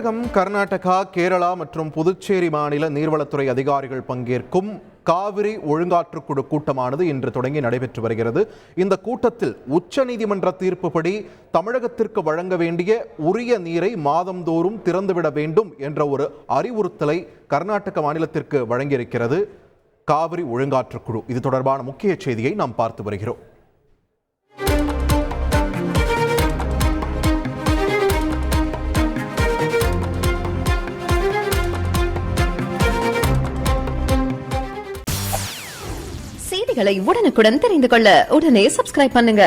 தமிழகம், கர்நாடகா, கேரளா மற்றும் புதுச்சேரி மாநில நீர்வளத்துறை அதிகாரிகள் பங்கேற்கும் காவிரி ஒழுங்காற்றுக்குழு கூட்டமானது இன்று தொடங்கி நடைபெற்று வருகிறது. இந்த கூட்டத்தில் உச்சநீதிமன்ற தீர்ப்புப்படி தமிழகத்திற்கு வழங்க வேண்டிய உரிய நீரை மாதந்தோறும் திறந்துவிட வேண்டும் என்ற ஒரு அறிவுறுத்தலை கர்நாடக மாநிலத்திற்கு வழங்கியிருக்கிறது காவிரி ஒழுங்காற்றுக்குழு. இது தொடர்பான முக்கிய செய்தியை நாம் பார்த்து வருகிறோம். செய்திகளை உடனுக்குடன் தெரிந்து கொள்ள உடனே சப்ஸ்கிரைப் பண்ணுங்க.